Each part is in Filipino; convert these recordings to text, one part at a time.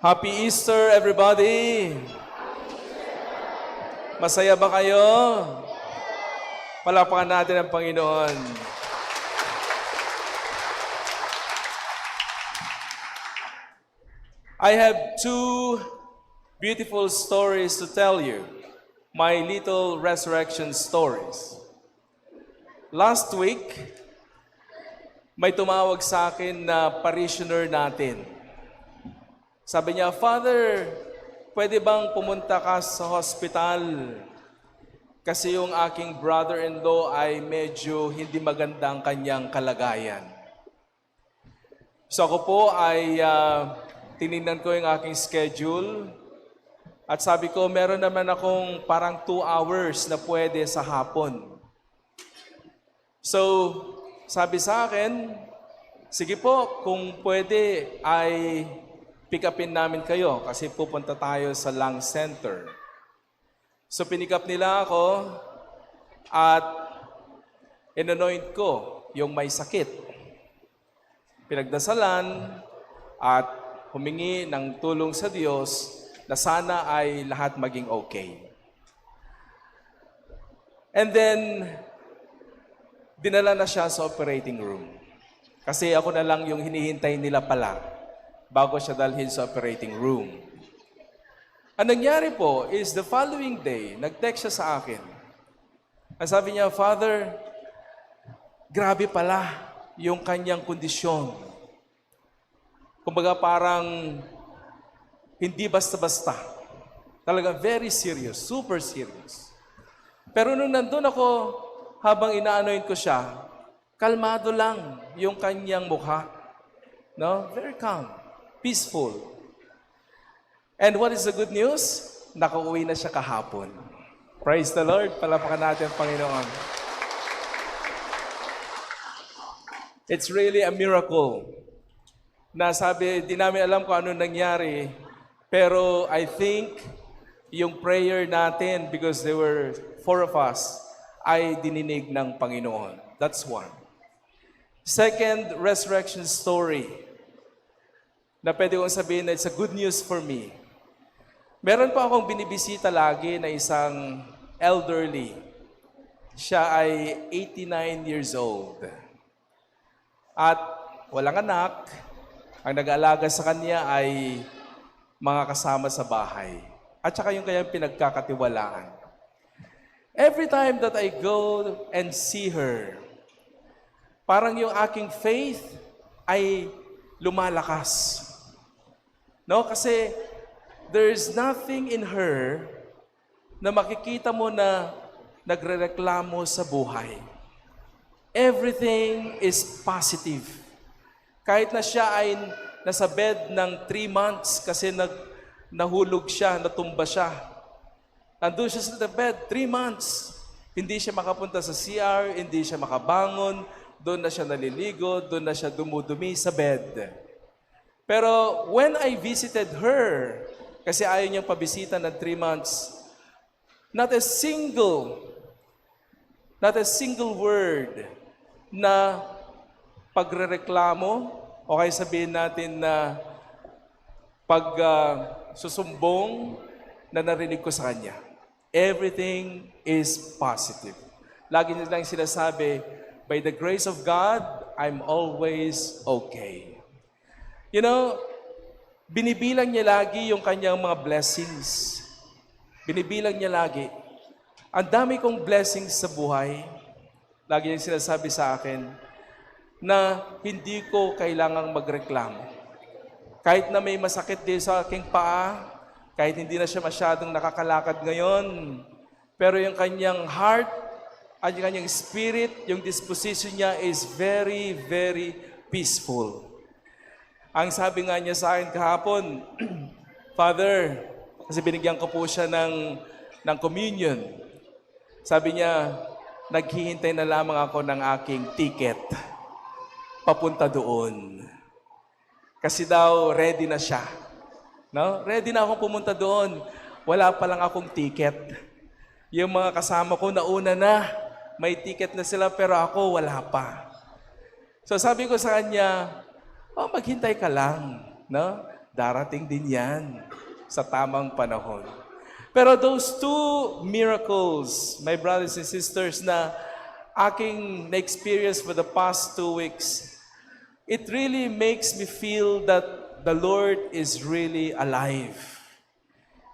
Happy Easter, everybody! Masaya ba kayo? Palakpakan natin ang Panginoon. I have two beautiful stories to tell you. My little resurrection stories. Last week, may tumawag sa akin na parishioner natin. Sabi niya, Father, pwede bang pumunta ka sa hospital? Kasi yung aking brother-in-law ay medyo hindi maganda ang kanyang kalagayan. So ako po ay tinignan ko yung aking schedule at sabi ko, meron naman akong parang 2 hours na pwede sa hapon. So, sabi sa akin, sige po, kung pwede ay pick upin namin kayo kasi pupunta tayo sa lung center. So pinick up nila ako at in-anoint ko yung may sakit. Pinagdasalan at humingi ng tulong sa Diyos na sana ay lahat maging okay. And then, dinala na siya sa operating room. Kasi ako na lang yung hinihintay nila pala bago siya dalhin sa operating room. Ang nangyari po is the following day, nag-text siya sa akin. Ang sabi niya, Father, grabe pala yung kanyang kondisyon. Kumbaga parang hindi basta-basta. Talagang very serious, super serious. Pero nung nandun ako, habang ina-anoint ko siya, kalmado lang yung kanyang mukha. No? Very calm. Peaceful. And what is the good news? Nakauwi na siya kahapon. Praise the Lord. Palapakan natin ang Panginoon. It's really a miracle. Na sabi, di namin alam kung ano nangyari. Pero I think yung prayer natin, because there were 4 of us, ay dininig ng Panginoon. That's one. Second resurrection story na pwede kong sabihin na it's a good news for me. Meron pa akong binibisita lagi na isang elderly. Siya ay 89 years old. At walang anak. Ang nag-aalaga sa kanya ay mga kasama sa bahay. At saka yung kanyang pinagkakatiwalaan. Every time that I go and see her, parang yung aking faith ay lumalakas. No, kasi there's nothing in her na makikita mo na nagrereklamo sa buhay. Everything is positive. Kahit na siya ay nasa bed ng 3 months kasi nahulog siya, natumba siya. Nandun siya sa bed, 3 months. Hindi siya makapunta sa CR, hindi siya makabangon, doon na siya naliligo, doon na siya dumudumi sa bed. Pero when I visited her, kasi ayaw niyang pabisita ng 3 months, not a single word na pagrereklamo, o kaya sabihin natin na susumbong na narinig ko sa kanya. Everything is positive. Lagi niya lang sinasabi, by the grace of God, I'm always okay. You know, binibilang niya lagi yung kanyang mga blessings. Binibilang niya lagi. Ang dami kong blessings sa buhay. Lagi niya sinasabi sa akin na hindi ko kailangang magreklamo. Kahit na may masakit din sa aking paa, kahit hindi na siya masyadong nakakalakad ngayon, pero yung kanyang heart at yung kanyang spirit, yung disposition niya is very, very peaceful. Ang sabi nga niya sa akin kahapon, Father, kasi binigyan ko po siya ng communion. Sabi niya, naghihintay na lamang ako ng aking ticket papunta doon. Kasi daw, ready na siya. No? Ready na akong pumunta doon. Wala pa lang akong ticket. Yung mga kasama ko nauna na, may ticket na sila pero ako wala pa. So sabi ko sa kanya, maghintay ka lang. No? Darating din yan sa tamang panahon. Pero those two miracles, my brothers and sisters, na aking na-experience for the past 2 weeks, it really makes me feel that the Lord is really alive.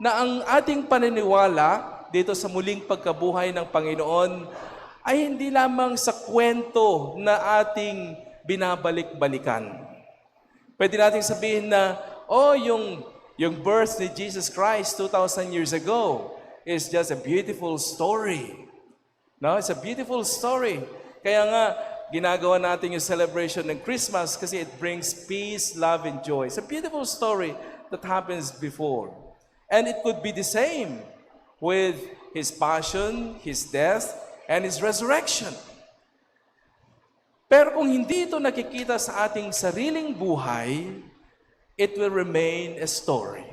Na ang ating paniniwala dito sa muling pagkabuhay ng Panginoon ay hindi lamang sa kwento na ating binabalik-balikan. Pwede nating sabihin na, yung birth ni Jesus Christ 2,000 years ago is just a beautiful story. No, it's a beautiful story. Kaya nga, ginagawa natin yung celebration ng Christmas kasi it brings peace, love, and joy. It's a beautiful story that happens before. And it could be the same with His passion, His death, and His resurrection. Pero kung hindi ito nakikita sa ating sariling buhay, it will remain a story.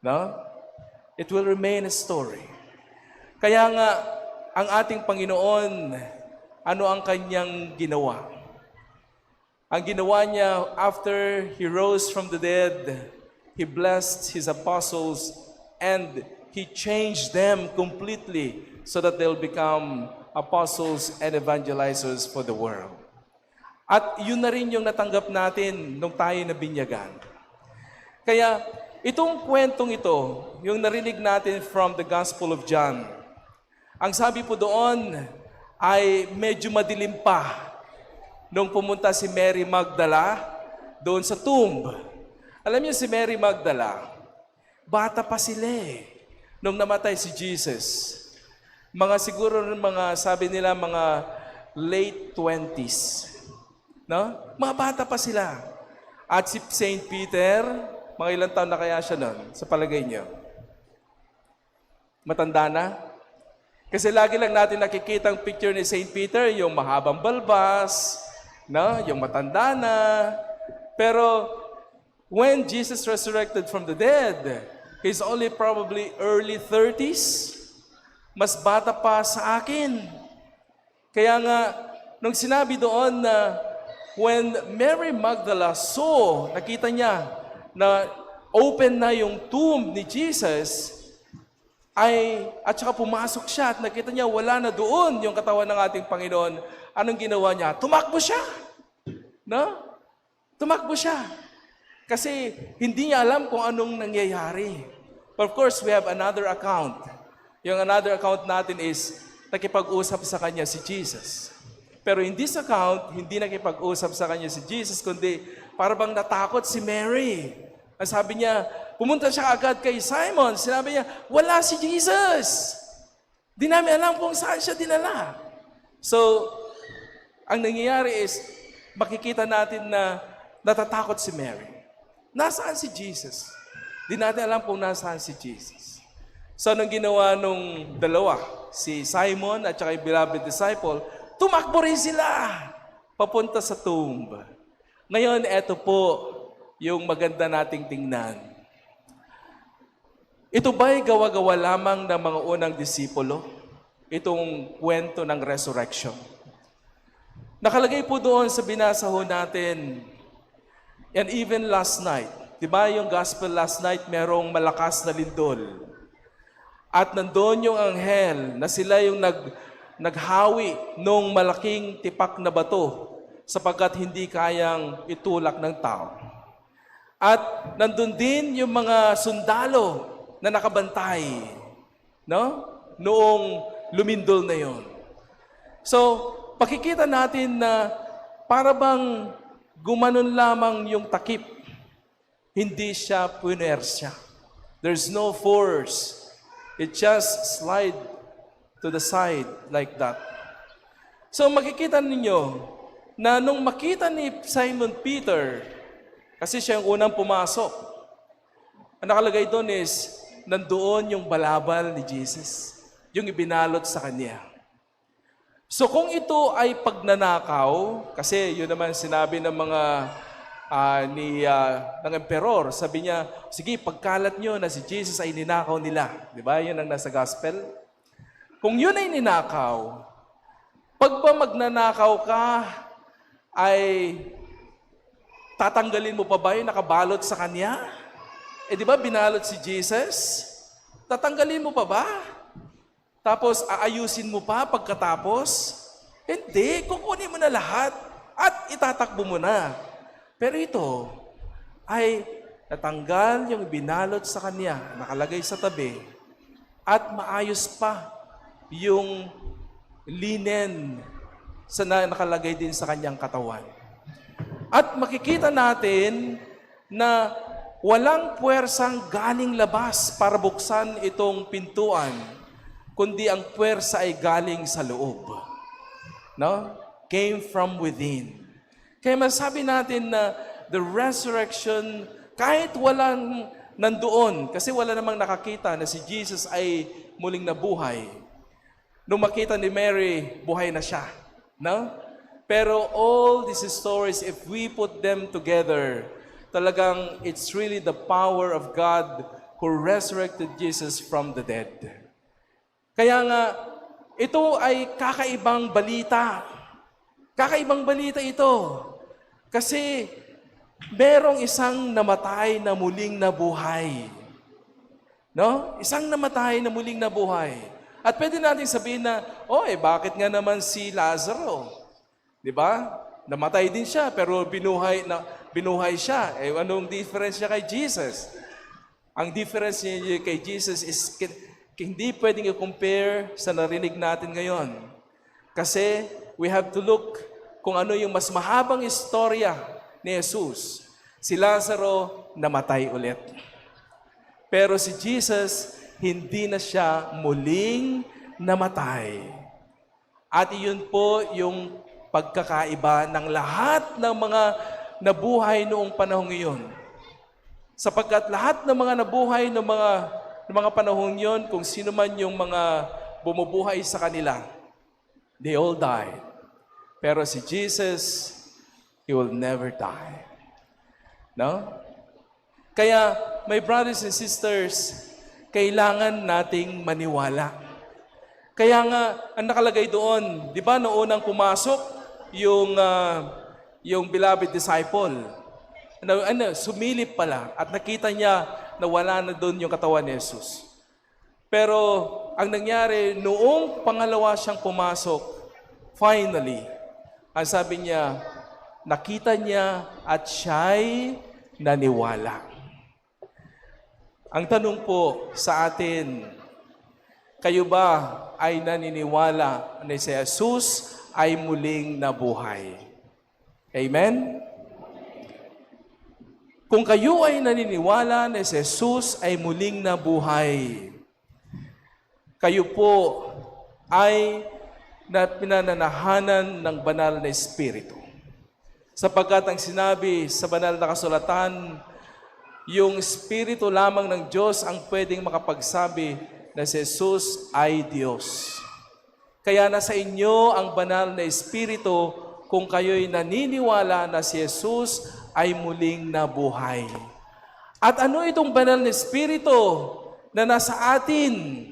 No? It will remain a story. Kaya nga, ang ating Panginoon, ano ang kanyang ginawa? Ang ginawa niya, after He rose from the dead, He blessed His apostles and He changed them completely so that they'll become apostles and evangelizers for the world. At yun na rin yung natanggap natin nung tayo nabinyagan. Kaya itong kwentong ito, yung narinig natin from the Gospel of John, ang sabi po doon ay medyo madilim pa nung pumunta si Mary Magdala doon sa tomb. Alam niyo si Mary Magdala, bata pa sila nung namatay si Jesus. Mga siguro sabi nila mga late 20s. No? Mga bata pa sila. At si Saint Peter, mga ilang taon na kaya siya nun, sa palagay niyo? Matanda na? Kasi lagi lang natin nakikita ang picture ni Saint Peter, yung mahabang balbas, no? Yung matanda na. Pero when Jesus resurrected from the dead, he's only probably early 30s. Mas bata pa sa akin. Kaya nga, nung sinabi doon na when Mary Magdala saw, nakita niya na open na yung tomb ni Jesus, at saka pumasok siya at nakita niya wala na doon yung katawan ng ating Panginoon. Anong ginawa niya? Tumakbo siya. No? Tumakbo siya. Kasi hindi niya alam kung anong nangyayari. But of course, we have another account. Yung another account natin is nakipag-usap sa kanya si Jesus. Pero in this account, hindi nakipag-usap sa kanya si Jesus, kundi para bang natakot si Mary. Ang sabi niya, pumunta siya agad kay Simon. Sinabi niya, wala si Jesus. Di namin alam kung saan siya dinala. So, ang nangyayari is, makikita natin na natatakot si Mary. Nasaan si Jesus? Di natin alam kung nasaan si Jesus. So, anong ginawa nung dalawa? Si Simon at saka yung beloved disciple, tumakbo rin sila papunta sa tomb. Ngayon, eto po yung maganda nating tingnan. Ito ba'y gawa-gawa lamang ng mga unang disipulo? Itong kwento ng resurrection. Nakalagay po doon sa binasa ho natin, and even last night, di ba yung gospel last night, merong malakas na lindol. At nandoon yung anghel na sila yung naghawi nung malaking tipak na bato sapagkat hindi kayang itulak ng tao. At nandun din yung mga sundalo na nakabantay, no? Noong lumindol na yon. So, pakikita natin na para bang gumanon lamang yung takip, hindi siya puinersya. There's no force. It just slide to the side like that. So makikita ninyo na nung makita ni Simon Peter, kasi siya yung unang pumasok, ang nakalagay doon is, nandoon yung balabal ni Jesus, yung ibinalot sa kanya. So kung ito ay pagnanakaw, kasi yun naman sinabi ng mga ng emperor, sabi niya, sige, pagkalat nyo na si Jesus ay ninakaw nila. Di ba? Yun ang nasa gospel. Kung yun ay ninakaw, pag ba magnanakaw ka, ay Tatanggalin mo pa ba yung nakabalot sa kanya? Eh di ba binalot si Jesus? Tatanggalin mo pa ba? Tapos aayusin mo pa pagkatapos? Hindi, kukunin mo na lahat at itatakbo mo na. Pero ito ay natanggal yung binalot sa kanya, nakalagay sa tabi, at maayos pa yung linen na nakalagay din sa kanyang katawan. At makikita natin na walang puwersang galing labas para buksan itong pintuan, kundi ang puwersa ay galing sa loob. No? Came from within. Kaya masabi natin na the resurrection, kahit walang nandoon, kasi wala namang nakakita na si Jesus ay muling nabuhay. Nung makita ni Mary, buhay na siya. No? Pero all these stories, if we put them together, talagang it's really the power of God who resurrected Jesus from the dead. Kaya nga, ito ay kakaibang balita. Kakaibang balita ito. Kasi merong isang namatay na muling nabuhay. No? Isang namatay na muling nabuhay. At pwede natin sabihin na, bakit nga naman si Lazaro? Di ba? Namatay din siya, pero binuhay siya. Anong difference niya kay Jesus? Ang difference niya kay Jesus is hindi pwedeng i-compare sa narinig natin ngayon. Kasi we have to look kung ano yung mas mahabang istorya ni Jesus. Si Lazaro namatay ulit. Pero si Jesus, hindi na siya muling namatay. At iyon po yung pagkakaiba ng lahat ng mga nabuhay noong panahong iyon. Sapagkat lahat ng mga nabuhay ng mga panahong iyon, kung sino man yung mga bumubuhay sa kanila, they all died. Pero si Jesus, He will never die. No? Kaya, my brothers and sisters, kailangan nating maniwala. Kaya nga, ang nakalagay doon, di ba noong unang pumasok, yung beloved disciple, sumilip pala at nakita niya na wala na doon yung katawan ni Jesus. Pero ang nangyari, noong pangalawa siyang pumasok, finally, ang sabi niya, nakita niya at siya'y naniwala. Ang tanong po sa atin, kayo ba ay naniniwala na si Jesus ay muling nabuhay? Amen? Kung kayo ay naniniwala na si Jesus ay muling nabuhay, kayo po ay pinananahanan ng banal na Espiritu. Sapagkat ang sinabi sa banal na kasulatan, yung Espiritu lamang ng Diyos ang pwedeng makapagsabi na si Jesus ay Diyos. Kaya nasa inyo ang banal na Espiritu kung kayo'y naniniwala na si Jesus ay muling nabuhay. At ano itong banal na Espiritu na nasa atin?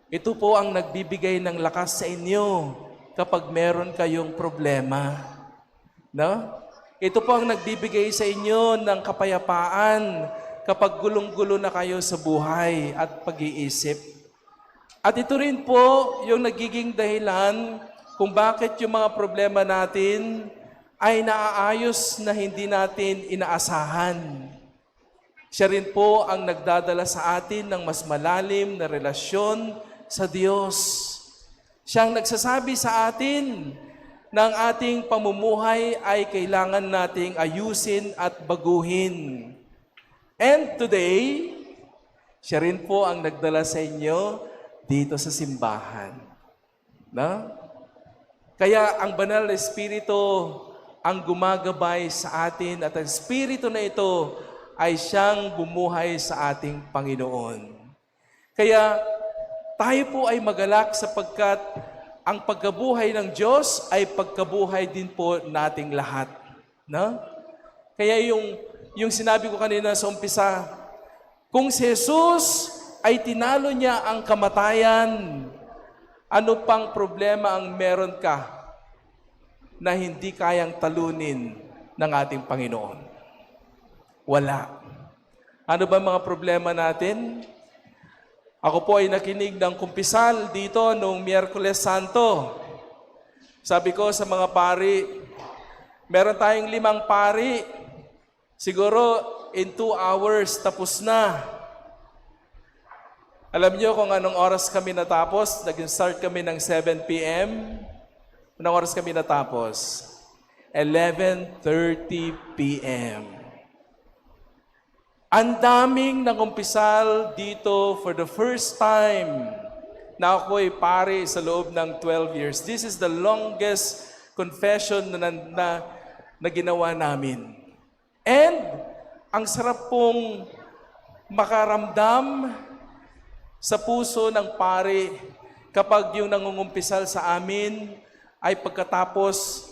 Ito po ang nagbibigay ng lakas sa inyo kapag meron kayong problema. No? Ito po ang nagbibigay sa inyo ng kapayapaan kapag gulong-gulo na kayo sa buhay at pag-iisip. At ito rin po yung nagiging dahilan kung bakit yung mga problema natin ay naaayos na hindi natin inaasahan. Siya rin po ang nagdadala sa atin ng mas malalim na relasyon sa Diyos. Siyang nagsasabi sa atin na ang ating pamumuhay ay kailangan nating ayusin at baguhin. And today, siya rin po ang nagdala sa inyo dito sa simbahan. No? Kaya ang banal na Espiritu ang gumagabay sa atin at ang Espiritu na ito ay siyang bumuhay sa ating Panginoon. Kaya tayo po ay magalak sapagkat ang pagkabuhay ng Diyos ay pagkabuhay din po nating lahat. No? Kaya yung sinabi ko kanina sa umpisa, kung si Jesus ay tinalo niya ang kamatayan, ano pang problema ang meron ka na hindi kayang talunin ng ating Panginoon? Wala. Ano ba mga problema natin? Ako po ay nakinig ng kumpisal dito noong Miyerkules Santo. Sabi ko sa mga pari, meron tayong 5 pari. Siguro in 2 hours tapos na. Alam niyo kung anong oras kami natapos? Nag-start kami ng 7 p.m. Anong oras kami natapos? 11:30 p.m. Ang daming nangumpisal dito for the first time na ako'y pari sa loob ng 12 years. This is the longest confession na ginawa namin. And ang sarap pong makaramdam sa puso ng pari kapag yung nangungumpisal sa amin ay pagkatapos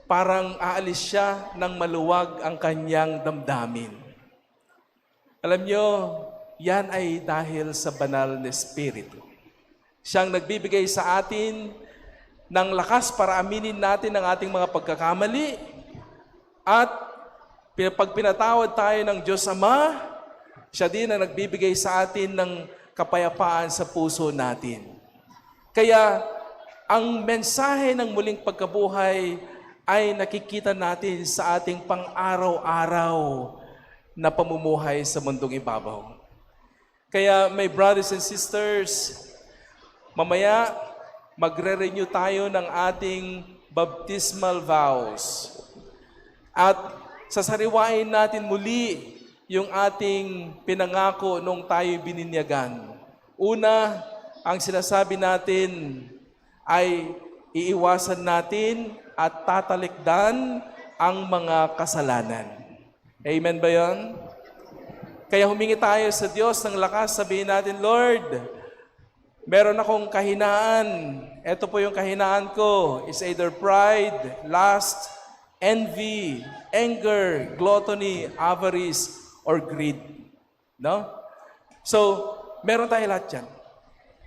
parang aalis siya ng maluwag ang kanyang damdamin. Alam nyo, yan ay dahil sa banal na Espiritu. Siyang nagbibigay sa atin ng lakas para aminin natin ang ating mga pagkakamali at pag pinatawad tayo ng Diyos Ama, siya din ang nagbibigay sa atin ng kapayapaan sa puso natin. Kaya, ang mensahe ng muling pagkabuhay ay nakikita natin sa ating pang-araw-araw na pamumuhay sa mundong ibabaw. Kaya, my brothers and sisters, mamaya magre-renew tayo ng ating baptismal vows. At sasariwain natin muli yung ating pinangako nung tayo'y bininyagan. Una, ang sinasabi natin ay iiwasan natin at tatalikdan ang mga kasalanan. Amen ba yun? Kaya humingi tayo sa Diyos ng lakas, sabihin natin, Lord, meron akong kahinaan. Ito po yung kahinaan ko. It's either pride, lust, envy, anger, gluttony, avarice, or greed. No? So, meron tayo lahat yan.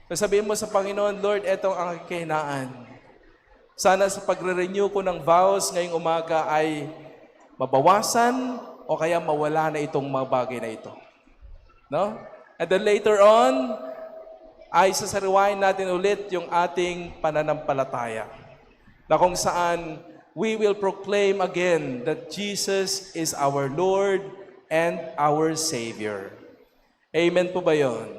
Sabihin mo sa Panginoon, Lord, eto ang aking kahinaan. Sana sa pagre-renew ko ng vows ngayong umaga ay mabawasan o kaya mawala na itong mga bagay na ito. No? And then later on, ay sasariwain natin ulit yung ating pananampalataya. Na kung saan we will proclaim again that Jesus is our Lord and our Savior. Amen po ba yun?